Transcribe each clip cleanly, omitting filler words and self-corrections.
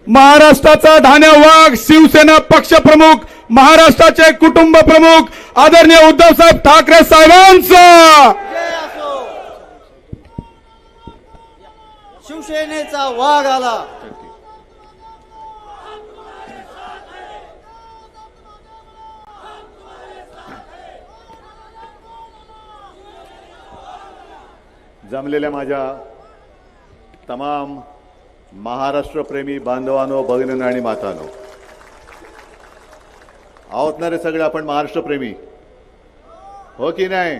महाराष्ट्राचा धान्य वाघ शिवसेना पक्षप्रमुख महाराष्ट्राचे कुटुंब प्रमुख आदरणीय उद्धव साहेब ठाकरे साहेबांचा शिवसेनेचा वाघ आला। जमलेल्या माझ्या तमाम महाराष्ट्रप्रेमी बांधवांनो, भगिनींनो आणि मातांनो, आहोत ना रे सगळे आपण महाराष्ट्रप्रेमी, हो की नाही?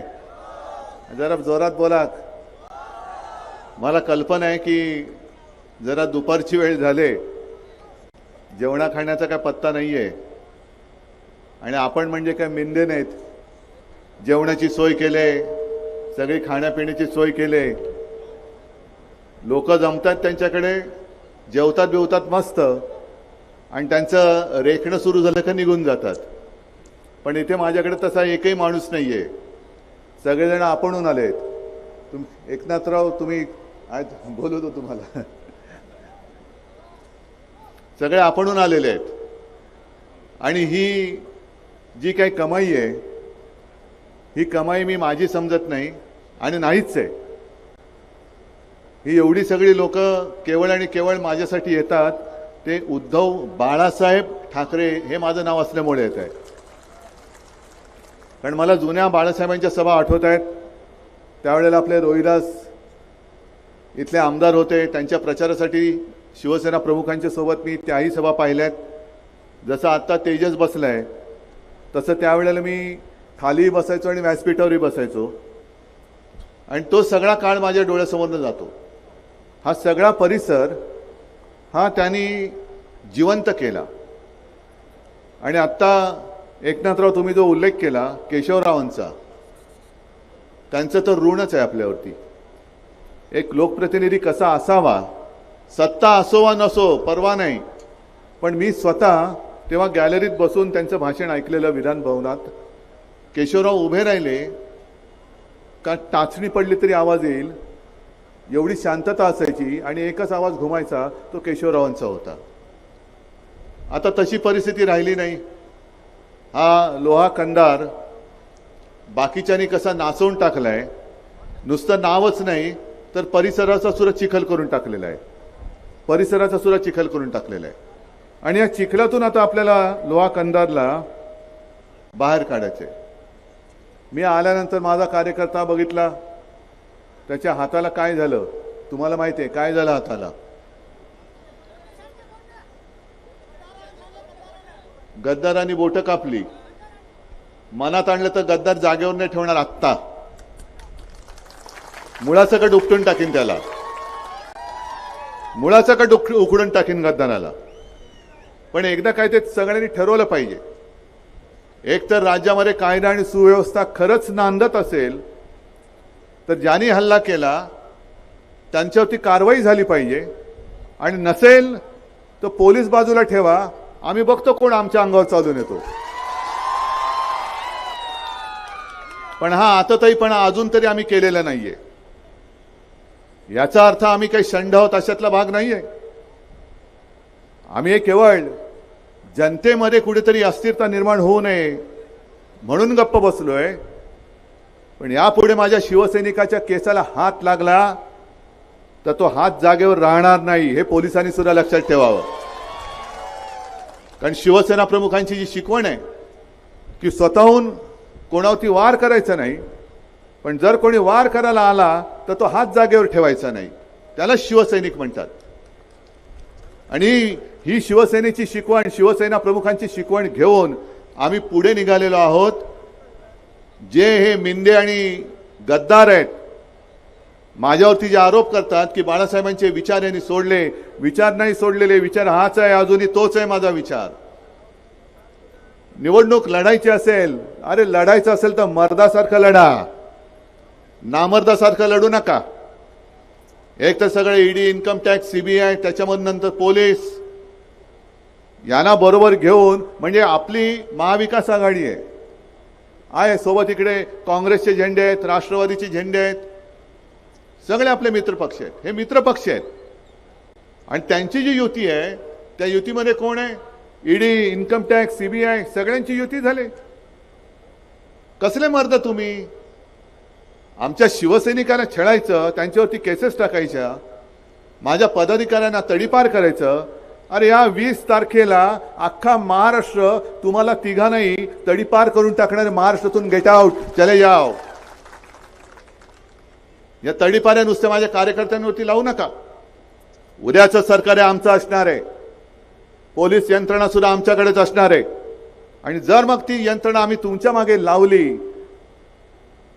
जरा जोरात बोला। मला कल्पना आहे की जरा दुपारची वेळ झाले, जेवणा खाण्याचा काय पत्ता नाहीये आणि आपण म्हणजे काय मिंदे नाहीत। जेवणाची सोय केले, सगळी खाण्यापिण्याची सोय केले, लोक जमतात त्यांच्याकडे, जेवतात बिवतात मस्त आणि त्यांचं रेखणं सुरू झालं का निघून जातात। पण इथे माझ्याकडे तसा एकही माणूस नाहीये, सगळेजण आपणहून आलेत। एकनाथराव तुम्ही आज बोलत होतो तुम्हाला, सगळे आपणहून आलेले आहेत आणि ही जी काही कमाई आहे ही कमाई मी माझी समजत नाही आणि नाहीच आहे। ही एवढी सगळी लोक केवळ आणि केवळ माझ्यासाठी येतात ते उद्धव बाळासाहेब ठाकरे हे माझं नाव असल्यामुळे येत आहे। कारण मला जुन्या बाळासाहेबांच्या सभा आठवत आहेत, त्यावेळेला आपले रोहिदास इथले आमदार होते, त्यांच्या प्रचारासाठी शिवसेना प्रमुखांच्या सोबत मी त्याही सभा पाहिल्यात। जसं आत्ता तेजस बसलाय तसं त्यावेळेला मी खाली बसायचो आणि व्यासपीठावरही बसायचो आणि तो सगळा काळ माझ्या डोळ्यासमोरनं जातो। हा सगळा परिसर हा त्यांनी जिवंत केला आणि आत्ता एकनाथराव तुम्ही जो उल्लेख केला केशवरावांचा, त्यांचं तर ऋणच आहे आपल्यावरती। एक लोकप्रतिनिधी कसा असावा, सत्ता असो वा नसो परवा नाही, पण मी स्वतः तेव्हा गॅलरीत बसून त्यांचं भाषण ऐकलेलं विधान भवनात। केशवराव उभे राहिले का टाचणी पडली तरी आवाज येईल एवढी शांतता असायची आणि एकच आवाज घुमायचा, तो केशवरावांचा होता। आता तशी परिस्थिती राहिली नाही। हा लोहा कंदार बाकीच्यांनी कसा नाचवून टाकलाय, नुसतं नावच नाही तर परिसराचा सुद्धा चिखल करून टाकलेला आहे, परिसराचा सुद्धा चिखल करून टाकलेला आहे आणि या चिखलातून आता आपल्याला लोहा कंदारला बाहेर काढायचे। मी आल्यानंतर माझा कार्यकर्ता बघितला, त्याच्या हाताला काय झालं तुम्हाला माहिती आहे? काय झालं हाताला? गद्दारांनी बोटं कापली। मनात आणलं तर गद्दार जागेवर नाही ठेवणार, आत्ता मुळासकट उपटून टाकीन त्याला, मुळासकट उकडून टाकीन गद्दाराला। पण एकदा काय ते सगळ्यांनी ठरवलं पाहिजे, एक तर राज्यामध्ये कायदा आणि सुव्यवस्था खरंच नांदत असेल तर ज्यांनी हल्ला केला त्यांच्यावरती कारवाई झाली पाहिजे आणि नसेल तर पोलीस बाजूला ठेवा, आम्ही बघतो कोण आमच्या अंगावर चालून येतो। पण हा आताताईपणा अजून तरी आम्ही केलेला नाहीये, याचा अर्थ आम्ही काही शंड आहोत अशातला भाग नाहीये। आम्ही केवळ जनतेमध्ये कुठेतरी अस्थिरता निर्माण होऊ नये म्हणून गप्प बसलोय। पण यापुढे माझ्या शिवसैनिकाच्या केसाला हात लागला तर तो हात जागेवर राहणार नाही, हे पोलिसांनी सुद्धा लक्षात ठेवावं। कारण शिवसेना प्रमुखांची जी शिकवण आहे की स्वतःहून कोणावरती वार करायचा नाही, पण जर कोणी वार करायला आला तर तो हात जागेवर ठेवायचा नाही, त्याला शिवसैनिक म्हणतात। आणि ही शिवसेनेची शिकवण, शिवसेना प्रमुखांची शिकवण घेऊन आम्ही पुढे निघालेलो आहोत। जे हे मिंदे आणि गद्दार आहेत, माझ्यावरती जे आरोप करतात की बाळासाहेबांचे विचार यांनी सोडले, विचार नाही सोडलेले, विचार हाच आहे, अजूनही तोच आहे माझा विचार। निवडणूक लढायची असेल, अरे लढायचं असेल तर मर्दासारखं लढा, नामर्दासारखं लढू नका। एक तर सगळे ईडी, इन्कम टॅक्स, सीबीआय, त्याच्यामध्ये नंतर पोलीस, यांना बरोबर घेऊन म्हणजे आपली महाविकास आघाडी आहे, सोबत इकडे काँग्रेसचे झेंडे आहेत, राष्ट्रवादीचे झेंडे आहेत, सगळे आपले मित्रपक्ष आहेत, हे मित्रपक्ष आहेत आणि त्यांची जी युती आहे त्या युतीमध्ये कोण आहे? ईडी, इन्कम टॅक्स, सीबीआय सगळ्यांची युती झाली. कसले मर्द तुम्ही? आमच्या शिवसैनिकांना छळायचं, त्यांच्यावरती केसेस टाकायच्या, माझ्या पदाधिकाऱ्यांना तडीपार करायचं. अरे या 20 तारखेला अख्खा महाराष्ट्र तुम्हाला तिघांनाही तडीपार करून टाकणारे, महाराष्ट्रातून गेट आउट, चले जाओ. या तडीपाऱ्या नुसत्या माझ्या कार्यकर्त्यांवरती लावू नका. उद्याचं सरकार आहे आमचं असणार आहे. पोलीस यंत्रणा सुद्धा आमच्याकडेच असणार आहे. आणि जर मग ती यंत्रणा आम्ही तुमच्या मागे लावली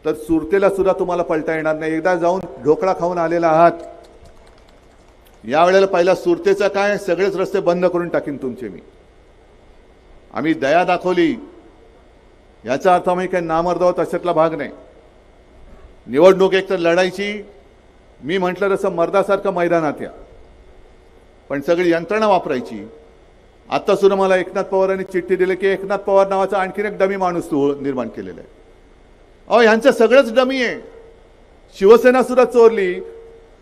तर सुरतेला सुद्धा तुम्हाला पलटा येणार नाही. एकदा जाऊन ढोकळा खाऊन आलेला आहात. यावेळेला पहिला सुरतेचा काय, सगळेच रस्ते बंद करून टाकीन तुमचे मी. आम्ही दया दाखवली याचा अर्थ आम्ही काही नामर्द आहोत अशातला भाग नाही. निवडणूक एक तर लढायची, मी म्हटलं तसं मर्दासारखं मैदानात या, पण सगळी यंत्रणा वापरायची. आता सुद्धा मला एकनाथ पवारांनी चिठ्ठी दिली की एकनाथ पवार नावाचा आणखीन एक डमी माणूस तू निर्माण केलेला आहे. अहो यांचं सगळंच डमी आहे. शिवसेना सुद्धा चोरली.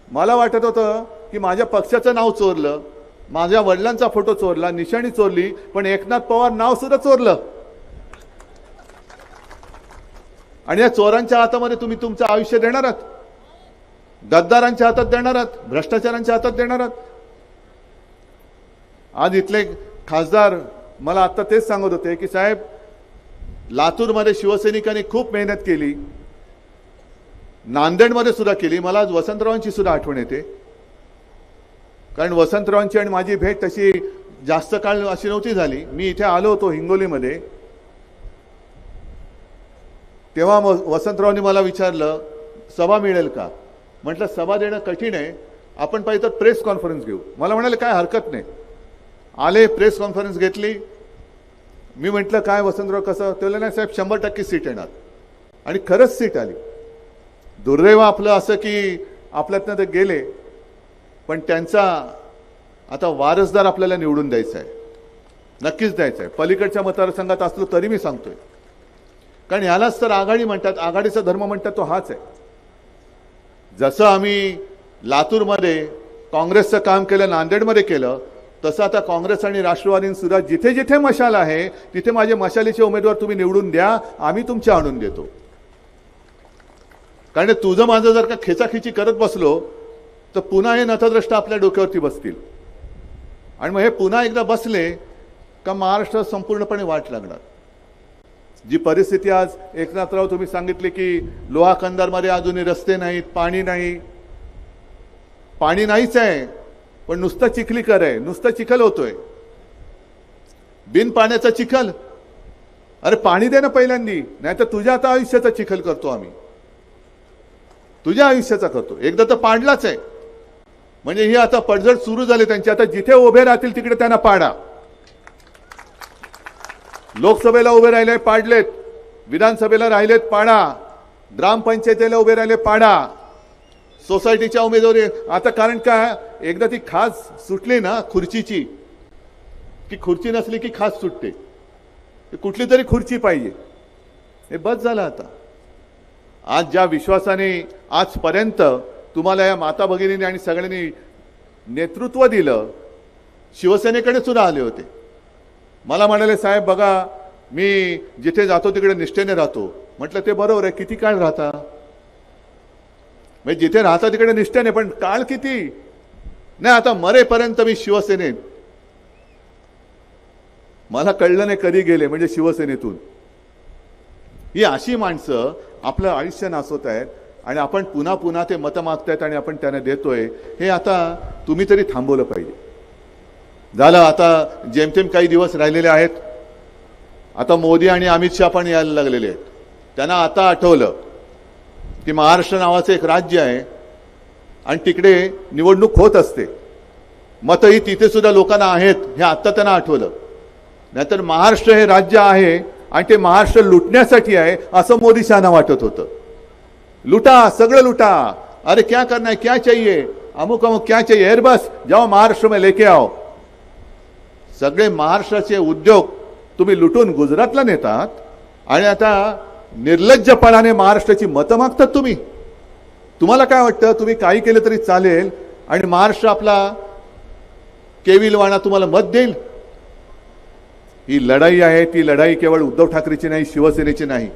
मला वाटत होतं की माझ्या पक्षाचं नाव चोरलं, माझ्या वडिलांचा फोटो चोरला, निशाणी चोरली, पण एकनाथ पवार नाव सुद्धा चोरलं. आणि या चोरांच्या हातामध्ये तुम्ही तुमचं आयुष्य देणार आहात, गद्दारांच्या हातात देणार आहात, भ्रष्टाचारांच्या हातात देणार आहात. आज इथले खासदार मला आता तेच सांगत होते की साहेब, लातूरमध्ये शिवसैनिकांनी खूप मेहनत केली, नांदेडमध्ये सुद्धा केली. मला आज वसंतरावांची सुद्धा आठवण येते, कारण वसंतरावांची आणि माझी भेट तशी जास्त काळ अशी नव्हती झाली. मी इथे आलो होतो हिंगोलीमध्ये, तेव्हा वसंतरावांनी मला विचारलं सभा मिळेल का. म्हटलं सभा देणं कठीण आहे, आपण पाहिजे तर प्रेस कॉन्फरन्स घेऊ. मला म्हणाले काय हरकत नाही. आले, प्रेस कॉन्फरन्स घेतली. मी म्हटलं काय वसंतराव कसं, ते नाही साहेब 100% सीट येणार. आणि खरंच सीट आली. दुर्दैव आपलं असं की आपल्यातनं ते गेले, पण त्यांचा आता वारसदार आपल्याला निवडून द्यायचा आहे, नक्कीच द्यायचा आहे. पलीकडच्या मतदारसंघात असलो तरी मी सांगतोय, कारण ह्यालाच तर आघाडी म्हणतात, आघाडीचा धर्म म्हणतात तो हाच आहे. जसं आम्ही लातूरमध्ये काँग्रेसचं काम केलं, नांदेडमध्ये केलं, तसं आता काँग्रेस आणि राष्ट्रवादीन सुद्धा जिथे जिथे मशाल आहे तिथे माझे मशालीचे उमेदवार तुम्ही निवडून द्या, आम्ही तुमचे आणून देतो. कारण तुझं माझं जर का खेचाखिची करत बसलो तर पुन्हा हे नतद्रष्टा आपल्या डोक्यावरती बसतील. आणि मग हे पुन्हा एकदा बसले का महाराष्ट्रात संपूर्णपणे वाट लागणार. जी परिस्थिती आज एकनाथराव तुम्ही सांगितले की लोहा कंदारमध्ये अजूनही रस्ते नाहीत, पाणी नाही. पाणी नाहीच आहे, पण नुसतं चिखलीकर आहे, नुसतं चिखल होतोय, बिन पाण्याचा चिखल. अरे पाणी दे ना पहिल्यांदी, नाही तर तुझ्या आता आयुष्याचा चिखल करतो आम्ही, तुझ्या आयुष्याचा करतो. एकदा तर पाडलाच आहे, म्हणजे ही आता पडझड सुरू झाली त्यांची. आता जिथे उभे राहतील तिकडे त्यांना पाडा. लोकसभेला उभे राहिले पाडलेत, विधानसभेला राहिलेत पाडा, ग्रामपंचायतीला उभे राहिले पाडा, सोसायटीच्या उमेदवारी. आता कारण काय, एकदा ती खास सुटली ना खुर्चीची, की खुर्ची नसली की खास सुटते. कुठली तरी खुर्ची पाहिजे, हे बस झालं. आता आज ज्या विश्वासाने आजपर्यंत तुम्हाला या माता भगिनीने आणि सगळ्यांनी नेतृत्व दिलं, शिवसेनेकडे सुद्धा आले होते. मला म्हणाले साहेब बघा मी जिथे जातो तिकडे निष्ठेने राहतो. म्हटलं ते बरोबर आहे, किती काळ राहता, म्हणजे जिथे राहता तिकडे निष्ठेने, पण काळ किती नाही. आता मरेपर्यंत मी शिवसेनेत. मला कळलं नाही कधी गेले म्हणजे शिवसेनेतून. ही अशी माणसं आपलं आयुष्य नासवत आहेत आणि आपण पुन्हा पुन्हा ते मतं मागतायत आणि आपण त्यांना देतोय. हे आता तुम्ही तरी थांबवलं पाहिजे. झालं आता जेमतेम काही दिवस राहिलेले आहेत. आता मोदी आणि अमित शहा पण यायला लागलेले आहेत. त्यांना आता आठवलं की महाराष्ट्र नावाचं एक राज्य आहे आणि तिकडे निवडणूक होत असते, मतही तिथे सुद्धा लोकांना आहेत, हे आता त्यांना आठवलं. नाहीतर महाराष्ट्र हे राज्य आहे आणि ते महाराष्ट्र लुटण्यासाठी आहे असं मोदी शहाना वाटत होतं. लुटा, सगळं लुटा, अरे क्या करना है, क्या चाहिए, अमुक अमुक क्या चाहिए, एयरबस जाओ महाराष्ट्र में लेके आओ. सगळे महाराष्ट्राचे उद्योग तुम्ही लुटून गुजरातला नेतात आणि आता निर्लज्जपणाने महाराष्ट्राची मतं मागतात तुम्ही. तुम्हाला काय वाटतं तुम्ही काही केलं तरी चालेल आणि महाराष्ट्र आपला केविलवाणा तुम्हाला मत देईल? ही लढाई आहे, ती लढाई केवळ उद्धव ठाकरेची नाही, शिवसेनेची नाही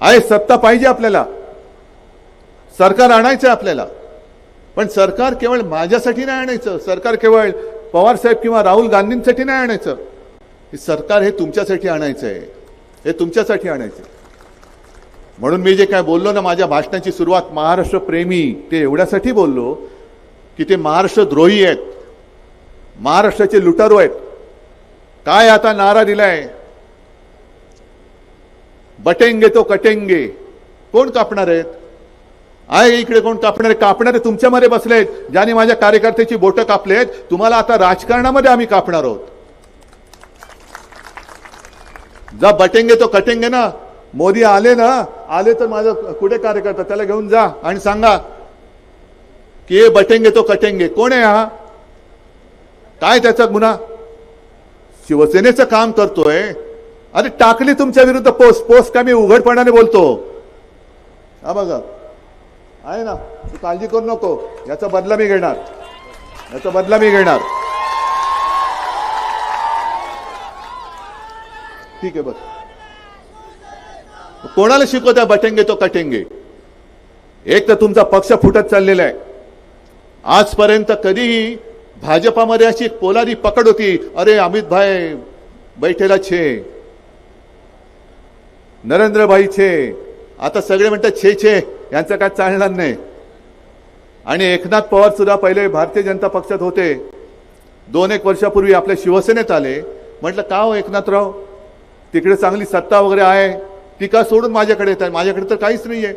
आहे. सत्ता पाहिजे आपल्याला, सरकार आणायचं आपल्याला, पण सरकार केवळ माझ्यासाठी नाही आणायचं, सरकार केवळ पवार साहेब किंवा राहुल गांधींसाठी नाही आणायचं. हे सरकार हे तुमच्यासाठी आणायचं आहे, हे तुमच्यासाठी आणायचं. म्हणून मी जे काय बोललो ना, माझ्या भाषणाची सुरुवात महाराष्ट्र प्रेमी ते एवढ्यासाठी बोललो की ते महाराष्ट्र द्रोही आहेत, महाराष्ट्राचे लुटारू आहेत. काय आता नारा दिलाय, बटेंगे तो कटेंगे. कोण कापणार आहेत? आहे इकडे कोण कापणारे? कापणारे तुमच्यामध्ये बसलेत, ज्याने माझ्या कार्यकर्त्याची बोटं कापलेत. तुम्हाला आता राजकारणामध्ये आम्ही कापणार आहोत. जा बटेंगे तो कटेंगे ना. मोदी आले ना, आले तर माझा कुठे कार्यकर्ता त्याला घेऊन जा आणि सांगा की हे बटेंगे तो कटेंगे. कोण आहे हा? काय त्याचा गुन्हा? शिवसेनेचं काम करतोय. अरे टाकली तुमच्या विरुद्ध पोस्ट का मी उघडपणाने बोलतो. हा बघा आहे ना, तू काळजी करू नको, याचा बदला मी घेणार, याचा बदला मी घेणार. ठीक आहे, बस कोणाला शिकवता बटेंगे तो कटेंगे? एक तर तुमचा पक्ष फुटत चाललेला आहे. आजपर्यंत कधीही भाजपामध्ये अशी एक पोलादी पकड होती, अरे अमित भाई बैठेला छे, नरेंद्र भाई छे. आता सगळे म्हणतात छे छे, यांचं काय चालणार नाही. आणि एकनाथ पवार सुद्धा पहिले भारतीय जनता पक्षात होते, 2-1 वर्षापूर्वी आपल्या शिवसेनेत आले. म्हटलं का हो एकनाथराव, तिकडे चांगली सत्ता वगैरे आहे, ती का सोडून माझ्याकडे येत आहे? माझ्याकडे तर काहीच नाहीये,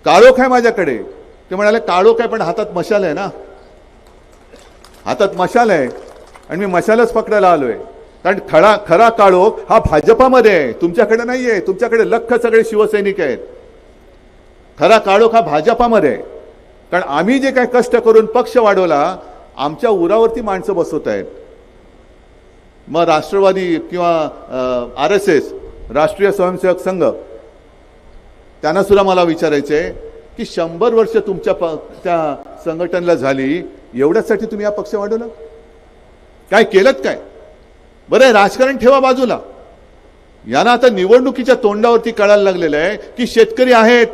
काळोख आहे माझ्याकडे. ते म्हणाले काळोख आहे पण हातात मशाल आहे ना, हातात मशाल आहे आणि मी मशालच पकडायला आलोय. कारण खरा काळोख हा भाजपामध्ये आहे, तुमच्याकडे नाहीये. तुमच्याकडे लख सगळे शिवसैनिक आहेत. खरा काळोख हा भाजपामध्ये आहे. कारण आम्ही जे काय कष्ट करून पक्ष वाढवला, आमच्या उरावरती माणसं बसवत आहेत. मग राष्ट्रवादी किंवा RSS राष्ट्रीय स्वयंसेवक संघ, त्यांना सुद्धा मला विचारायचे की 100 वर्ष तुमच्या त्या संघटनेला झाली, एवढ्यासाठी तुम्ही हा पक्ष वाढवला? काय केलं काय? बरं राजकारण ठेवा बाजूला. यांना आता निवडणुकीच्या तोंडावरती कळायला लागलेलं आहे की शेतकरी आहेत,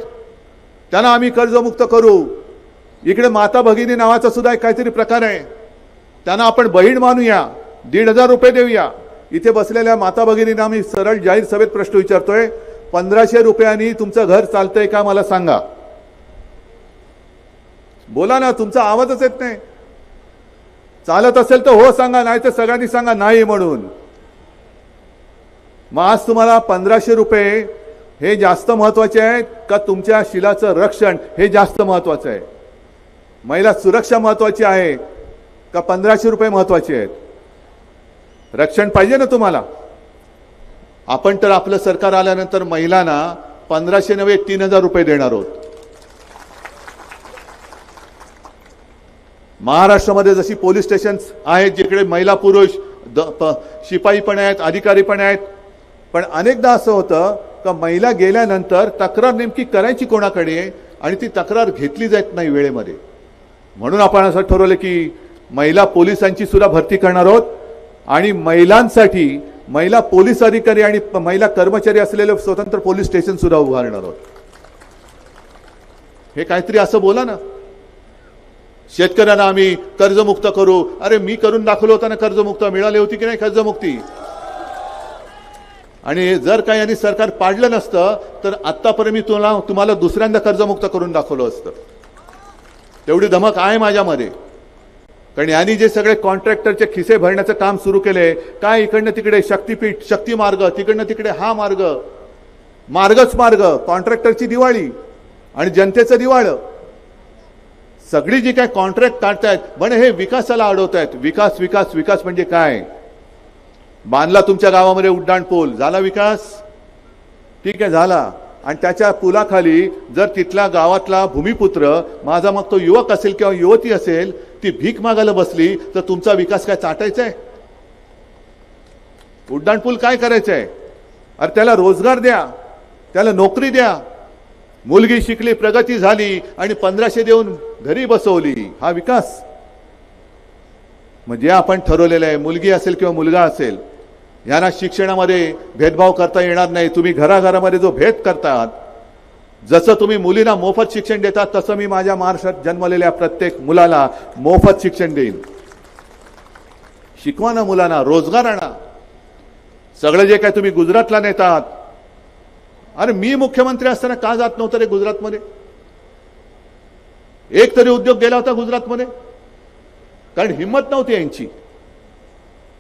त्यांना आम्ही कर्जमुक्त करू. इकडे माता भगिनी नावाचा सुद्धा काहीतरी प्रकार आहे, त्यांना आपण बहीण मानूया, 1,500 रुपये देऊया. इथे बसलेल्या माता भगिनींना आम्ही सरळ जाहीर सभेत प्रश्न विचारतोय, 1500 रुपयांनी तुमचं घर चालतंय का मला सांगा. बोला ना, तुमचा आवाजच येत नाही. चालत असेल तर हो सांगा, नाही तर सगळ्यांनी सांगा नाही म्हणून. मग आज तुम्हाला 1500 रुपये हे जास्त महत्वाचे आहेत का तुमच्या शिलाचं रक्षण हे जास्त महत्वाचं आहे? महिला सुरक्षा महत्वाची आहे का 1500 रुपये महत्वाचे आहेत? रक्षण पाहिजे ना तुम्हाला. आपण तर आपलं सरकार आल्यानंतर महिलांना 1500 नव्हे 3000 रुपये देणार आहोत. महाराष्ट्रामध्ये जशी पोलीस स्टेशन्स आहेत जिकडे महिला पुरुष शिपाई पण आहेत, अधिकारी पण आहेत, पण अनेकदा असं होतं का महिला गेल्यानंतर तक्रार नेमकी करायची कोणाकडे आणि ती तक्रार घेतली जात नाही वेळेमध्ये. म्हणून आपण असं ठरवलं की महिला पोलिसांची सुद्धा भरती करणार आहोत आणि महिलांसाठी महिला पोलीस अधिकारी आणि महिला कर्मचारी असलेले स्वतंत्र पोलीस स्टेशन सुद्धा उभारणार आहोत. हे काहीतरी असं बोला ना. शेतकऱ्यांना आम्ही कर्जमुक्त करू. अरे मी करून दाखवलं होतं ना कर्जमुक्त, मिळाली होती की नाही कर्जमुक्ती? आणि जर का यांनी सरकार पाडलं नसतं तर आतापर्यंत मी तुम्हाला दुसऱ्यांदा कर्जमुक्त करून दाखवलं असतं. तेवढी धमक आहे माझ्यामध्ये. कारण यांनी जे सगळे कॉन्ट्रॅक्टरचे खिसे भरण्याचं काम सुरू केले, काय इकडनं तिकडे शक्तीपीठ, शक्ती मार्ग, तिकडनं तिकडे हा मार्ग, मार्गच मार्ग, कॉन्ट्रॅक्टरची दिवाळी आणि जनतेचं दिवाळं. सगळी जी काय कॉन्ट्रॅक्ट काढतायत म्हणे हे विकासाला अडवतायत. विकास विकास विकास म्हणजे काय? बांधला तुमच्या गावामध्ये उड्डाण पूल, झाला विकास? ठीक आहे झाला. आणि त्याच्या पुलाखाली जर तिथल्या गावातला भूमिपुत्र, माझा मग तो युवक असेल किंवा युवती असेल, ती भीक मागायला बसली तर तुमचा विकास काय चाटायचा आहे? उड्डाण पूल काय करायचं आहे? अरे त्याला रोजगार द्या, त्याला नोकरी द्या. मुलगी शिकली, प्रगती झाली आणि 1500 देऊन घरी बसवली, हा विकास? म्हणजे आपण ठरवलेलं आहे, मुलगी असेल किंवा मुलगा असेल, यांना शिक्षणामध्ये भेदभाव करता येणार नाही. तुम्ही घराघरामध्ये जो भेद करतात, जसं तुम्ही मुलींना मोफत शिक्षण देतात, तसं मी माझ्या महाराष्ट्रात जन्मलेल्या प्रत्येक मुलाला मोफत शिक्षण देईन. शिकवा ना मुलांना, रोजगार आणा. सगळं जे काय तुम्ही गुजरातला नेतात, अरे मी मुख्यमंत्री असताना का जात नव्हतं रे गुजरातमध्ये? एक तरी उद्योग गेला होता गुजरातमध्ये? कारण हिंमत नव्हती यांची.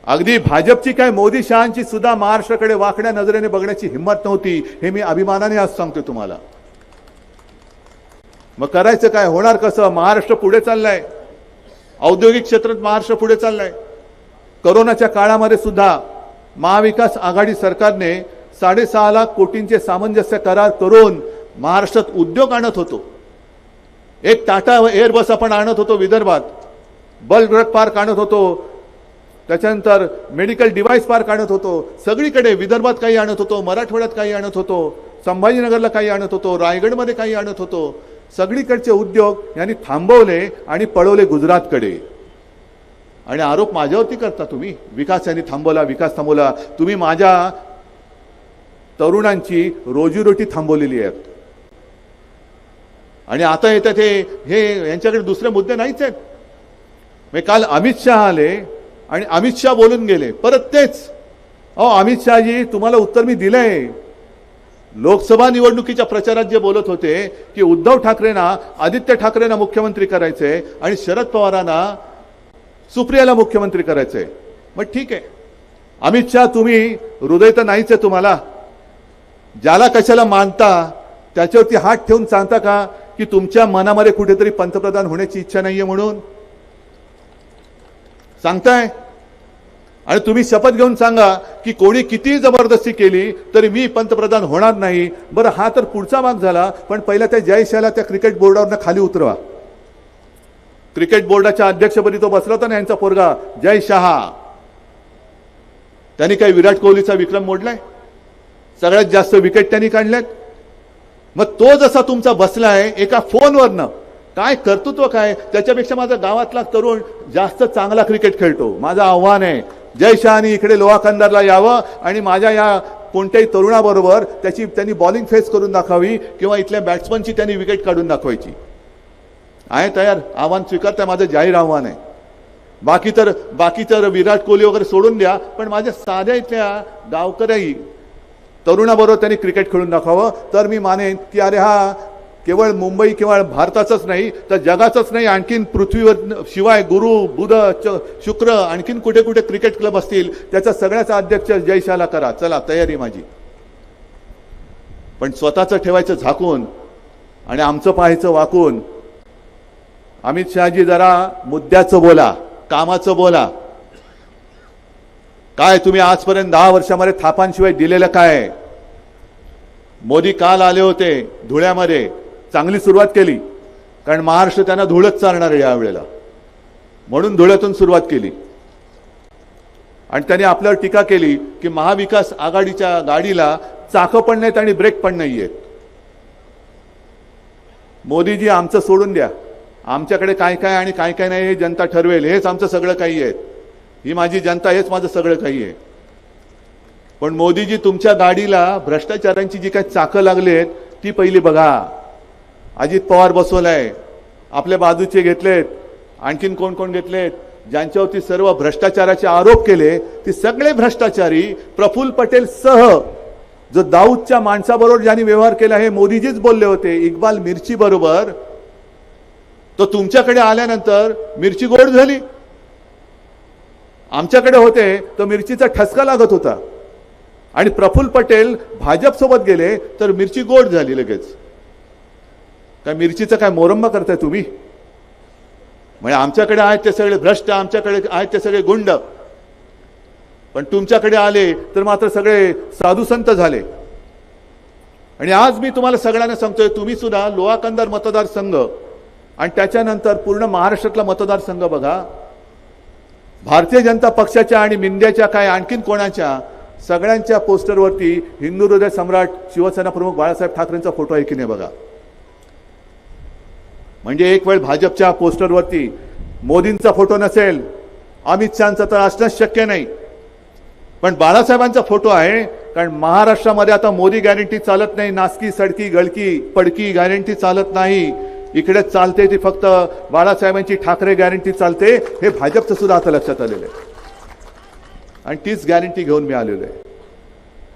अगदी भाजपची काय, मोदी शहांची सुद्धा महाराष्ट्राकडे वाकड्या नजरेने बघण्याची हिंमत नव्हती. हे मी अभिमानाने आज सांगतो तुम्हाला. मग करायचं काय, होणार कसं? महाराष्ट्र पुढे चाललाय, औद्योगिक क्षेत्रात महाराष्ट्र पुढे चाललाय. कोरोनाच्या काळामध्ये सुद्धा महाविकास आघाडी सरकारने 6.5 लाख कोटींचे सामंजस्य करार करून महाराष्ट्रात उद्योग आणत होतो. एक टाटा एअरबस आपण आणत होतो विदर्भात, बल्क ड्रग पार्क आणत होतो, त्याच्यानंतर मेडिकल डिव्हाइस पार्क आणत होतो. सगळीकडे विदर्भात काही आणत होतो, मराठवाड्यात काही आणत होतो, संभाजीनगरला काही आणत होतो, रायगडमध्ये काही आणत होतो. सगळीकडचे उद्योग यांनी थांबवले आणि पळवले गुजरातकडे. आणि आरोप माझ्यावरती करता तुम्ही, विकास यांनी थांबवला, विकास थांबवला. तुम्ही माझ्या तरुणांची रोजीरोटी थांबवलेली आहे. आणि आता येतात हे यांच्याकडे दुसरे मुद्दे नाहीच आहेत. मी काल अमित शहा आले आणि अमित शहा बोलून गेले, परत तेच. अमित शहाजी, तुम्हाला उत्तर मी दिलंय. लोकसभा निवडणुकीच्या प्रचारात जे बोलत होते की उद्धव ठाकरेंना, आदित्य ठाकरेंना मुख्यमंत्री करायचंय आणि शरद पवारांना, सुप्रियाला मुख्यमंत्री करायचंय. मग ठीक आहे अमित शहा, तुम्ही हृदय तर नाहीच आहे तुम्हाला. ज्याला कशाला मानता त्याच्यावरती हात ठेवून सांगता का की तुमच्या मनामध्ये कुठेतरी पंतप्रधान होण्याची इच्छा नाहीये म्हणून सांगताय? आणि तुम्ही शपथ घेऊन सांगा की कोणी किती जबरदस्ती केली तरी मी पंतप्रधान होणार नाही. बरं, हा तर पुढचा भाग झाला, पण पहिला त्या जय शहाला त्या क्रिकेट बोर्डावरनं खाली उतरवा. क्रिकेट बोर्डाच्या अध्यक्षपदी तो बसला होता ना यांचा पोरगा जय शहा. त्यांनी काही विराट कोहलीचा विक्रम मोडलाय? सगळ्यात जास्त विकेट त्यांनी काढल्यात. मग तो जसा तुमचा बसलाय एका फोनवरनं, काय कर्तृत्व काय? त्याच्यापेक्षा माझा गावातला तरुण जास्त चांगला क्रिकेट खेळतो. माझं आव्हान आहे, जय शहानी इकडे लोहा कंदारला यावं आणि माझ्या या कोणत्याही तरुणाबरोबर त्यांनी बॉलिंग फेस करून दाखवावी किंवा इथल्या बॅट्समनची त्यांनी विकेट काढून दाखवायची. आहे तयार? आव्हान स्वीकारताय? माझं जाहीर आव्हान आहे. बाकी तर विराट कोहली वगैरे सोडून द्या, पण माझ्या साध्या इथल्या गावकऱ्याही तरुणाबरोबर त्यांनी क्रिकेट खेळून दाखवावं. तर मी मानेन की अरे हा केवळ मुंबई किंवा भारताचंच नाही तर जगाचंच नाही, आणखीन पृथ्वीवर शिवाय गुरु बुध शुक्र आणखीन कुठे कुठे क्रिकेट क्लब असतील त्याचा सगळ्याचा अध्यक्ष जय शहाला करा. चला, तयारी माझी. पण स्वतःचं ठेवायचं झाकून आणि आमचं पाहायचं वाकून. अमित शहाजी, जरा मुद्द्याचं बोला, कामाचं बोला. काय तुम्ही आजपर्यंत 10 वर्षामध्ये थापांशिवाय दिलेलं काय? मोदी काल आले होते धुळ्यामध्ये, चांगली सुरुवात केली, कारण महाराष्ट्र त्यांना धुळच चालणार आहे यावेळेला, म्हणून धुळ्यातून सुरुवात केली. आणि त्यांनी आपल्यावर टीका केली की महाविकास आघाडीच्या गाडीला चाकं पण नाहीत आणि ब्रेक पण नाहीयेत. मोदीजी, आमचं सोडून द्या. आमच्याकडे काय काय आणि काय काय नाही हे जनता ठरवेल. हेच आमचं सगळं काही आहे. ही माझी जनता, हेच माझं सगळं काही आहे. पण मोदीजी, तुमच्या गाडीला भ्रष्टाचारांची जी काही चाकं लागलेत ती पहिली बघा. अजित पवार बसवलाय, आपल्या बाजूचे घेतलेत, आणखीन कोण कोण घेतलेत, ज्यांच्यावरती सर्व भ्रष्टाचाराचे आरोप केले ती सगळे भ्रष्टाचारी प्रफुल्ल पटेल सह जो दाऊदच्या माणसाबरोबर ज्यांनी व्यवहार केला हे मोदीजीच बोलले होते. इक्बाल मिर्ची बरोबर. तो तुमच्याकडे आल्यानंतर मिरची गोड झाली. आमच्याकडे होते तर मिरचीचा ठसका लागत होता. आणि प्रफुल्ल पटेल भाजप सोबत गेले तर मिरची गोड झाली लगेच. काय मिरचीचा काय मोरंबा करताय तुम्ही? म्हणजे आमच्याकडे आहेत ते सगळे भ्रष्ट, आमच्याकडे आहेत ते सगळे गुंड, पण तुमच्याकडे आले तर मात्र सगळे साधू संत झाले. आणि आज मी तुम्हाला सगळ्यांना सांगतोय, तुम्ही सुद्धा लोहा कंदार मतदारसंघ आणि त्याच्यानंतर पूर्ण महाराष्ट्रातला मतदारसंघ बघा. भारतीय जनता पक्षाच्या आणि मिंद्याच्या काय आणखीन कोणाच्या सगळ्यांच्या पोस्टरवरती हिंदू हृदय सम्राट शिवसेना प्रमुख बाळासाहेब ठाकरेंचा फोटो आहे की नाही बघा. म्हणजे एक वेळ भाजपच्या पोस्टरवरती मोदींचा फोटो नसेल अमित शहाचं तर असणंच शक्य नाही, पण बाळासाहेबांचा फोटो आहे. कारण महाराष्ट्रामध्ये आता मोदी गॅरंटी चालत नाही, नासकी सडकी गळकी पडकी गॅरंटी चालत नाही. इकडे चालते ती फक्त बाळासाहेबांची ठाकरे गॅरंटी चालते. हे भाजपचं सुद्धा आता लक्षात आलेलं आहे आणि तीच गॅरंटी घेऊन मी आलेलो आहे.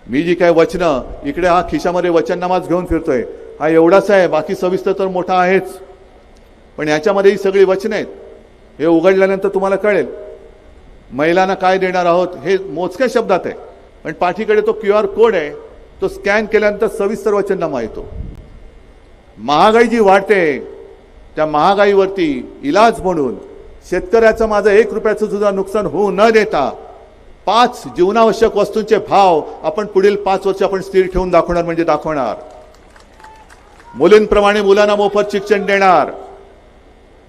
मी जी काय वचनं इकडे हा खिशामध्ये वचननामाच घेऊन फिरतोय, हा एवढाच आहे, बाकी सविस्तर तर मोठा आहेच, पण याच्यामध्ये ही सगळी वचनं आहेत. हे उघडल्यानंतर तुम्हाला कळेल महिलांना काय देणार आहोत हे मोजक्या शब्दात आहे, पण पाठीकडे तो QR कोड आहे, तो स्कॅन केल्यानंतर सविस्तर वचननामा येतो. महागाई जी वाढते त्या महागाईवरती इलाज म्हणून शेतकऱ्याचं माझं 1 रुपयाचं सुद्धा नुकसान होऊ न देता 5 जीवनावश्यक वस्तूंचे भाव आपण पुढील 5 वर्ष आपण स्थिर ठेवून दाखवणार म्हणजे दाखवणार. मुलींप्रमाणे मुलांना मोफत शिक्षण देणार.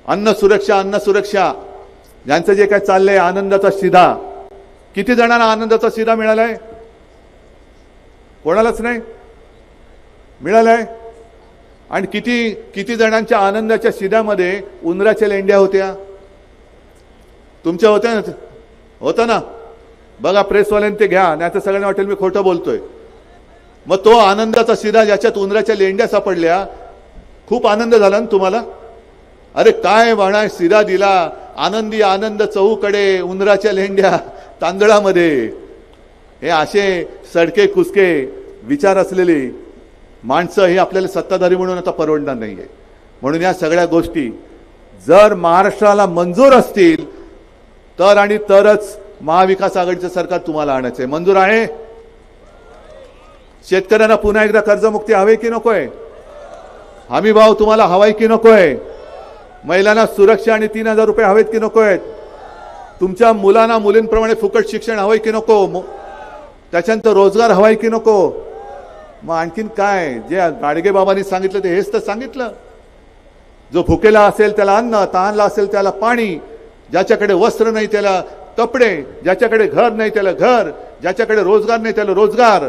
अन्न सुरक्षा ज्यांचं जे काय चाललंय आनंदाचा शिधा. किती जणांना आनंदाचा शिधा मिळालाय? कोणालाच नाही मिळालाय. आणि किती जणांच्या आनंदाच्या शिध्यामध्ये उंदराच्या लेंड्या होत्या? तुमच्या होत्या ना? होता ना? बघा प्रेसवाल्यांनी ते घ्या, नाही तर सगळ्यांना वाटेल मी खोटं बोलतोय. मग तो आनंदाचा शिधा ज्याच्यात उंदराच्या लेंड्या सापडल्या, खूप आनंद झाला ना तुम्हाला? अरे काय म्हणा, शिधा दिला, आनंदी आनंद चहूकडे, उंदराच्या लेंड्या तांदळामध्ये. हे असे सडके कुसके विचार असलेली माणसं ही आपल्याला सत्ताधारी म्हणून आता परवडणार नाहीये. म्हणून या सगळ्या गोष्टी जर महाराष्ट्राला मंजूर असतील तर आणि तरच महाविकास आघाडीचं सरकार तुम्हाला आणायचंय. मंजूर आहे? शेतकऱ्यांना पुन्हा एकदा कर्जमुक्ती हवी की नकोय? हमी भाव तुम्हाला हवाय की नकोय? महिलांना सुरक्षा आणि 3,000 रुपये हवेत की नकोयत? तुमच्या मुलांना मुलींप्रमाणे फुकट शिक्षण हवंय की नको? त्याच्यानंतर रोजगार हवाय की नको? मग आणखीन काय? जे गाडगे बाबांनी सांगितलं ते हेच तर सांगितलं. जो भुकेला असेल त्याला अन्न, तहानला असेल त्याला पाणी, ज्याच्याकडे वस्त्र नाही त्याला कपडे, ज्याच्याकडे घर नाही त्याला घर, ज्याच्याकडे रोजगार नाही त्याला रोजगार.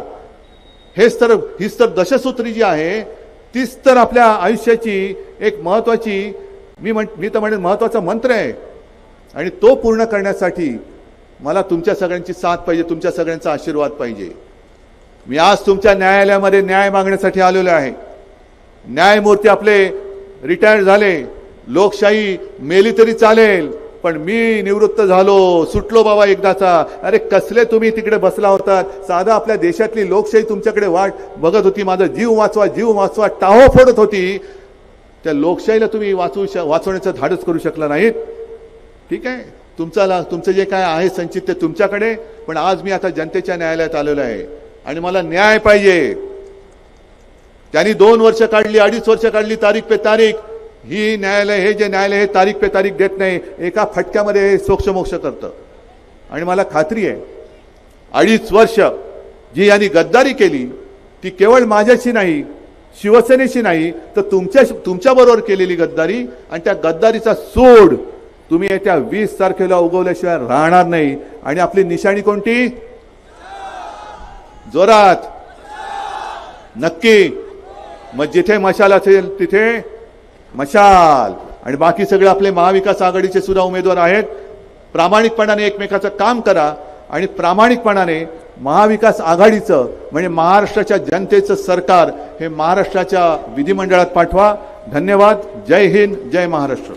हीच तर दशसूत्री जी आहे, तीच तर आपल्या आयुष्याची एक महत्वाची मी तर म्हणेन महत्वाचा मंत्र आहे. आणि तो पूर्ण करण्यासाठी मला तुमच्या सगळ्यांची साथ पाहिजे, तुमच्या सगळ्यांचा आशीर्वाद पाहिजे. मी आज तुमच्या न्यायालयामध्ये न्याय मागण्यासाठी आलेलो आहे. न्यायमूर्ती आपले रिटायर झाले, लोकशाही मेली तरी चालेल, पण मी निवृत्त झालो, सुटलो बाबा एकदाचा. अरे कसले तुम्ही तिकडे बसला होतात? साधा आपल्या देशातली लोकशाही तुमच्याकडे वाट बघत होती, माझा जीव वाचवा टाहो फोडत होती. त्या लोकशाहीला तुम्ही वाचवण्याचं धाडस करू शकला नाहीत. ठीक आहे, तुमचं जे काय आहे संचित ते तुमच्याकडे, पण आज मी आता जनतेच्या न्यायालयात आलेलो आहे आणि मला न्याय पाहिजे. त्यांनी 2 वर्ष काढली, 2.5 वर्ष काढली, तारीख पे तारीख. हे जे न्यायालय हे तारीख पे तारीख देत नाही, एका फटक्यामध्ये सोक्षमोक्ष करतं. आणि मला खात्री आहे 2.5 वर्ष जी यांनी गद्दारी केली ती केवळ माझ्याशी नाही, शिवसेनेशी नाही, तर तुमच्या बरोबर केलेली गद्दारी. आणि त्या गद्दारीचा सूड तुम्ही येत्या 20 तारखेला उगवल्याशिवाय राहणार नाही. आणि आपली निशाणी कोणती? जोरात नक्की. मग जिथे मशाल असेल तिथे मशाल. आणि बाकी सगळे आपले महाविकास आघाडीचे सुद्धा उमेदवार आहेत. प्रामाणिकपणाने एकमेकाचं काम करा आणि प्रामाणिकपणाने महाविकास आघाडीचं म्हणजे महाराष्ट्राच्या जनतेचं सरकार हे महाराष्ट्राच्या विधिमंडळात पाठवा. धन्यवाद. जय हिंद, जय महाराष्ट्र.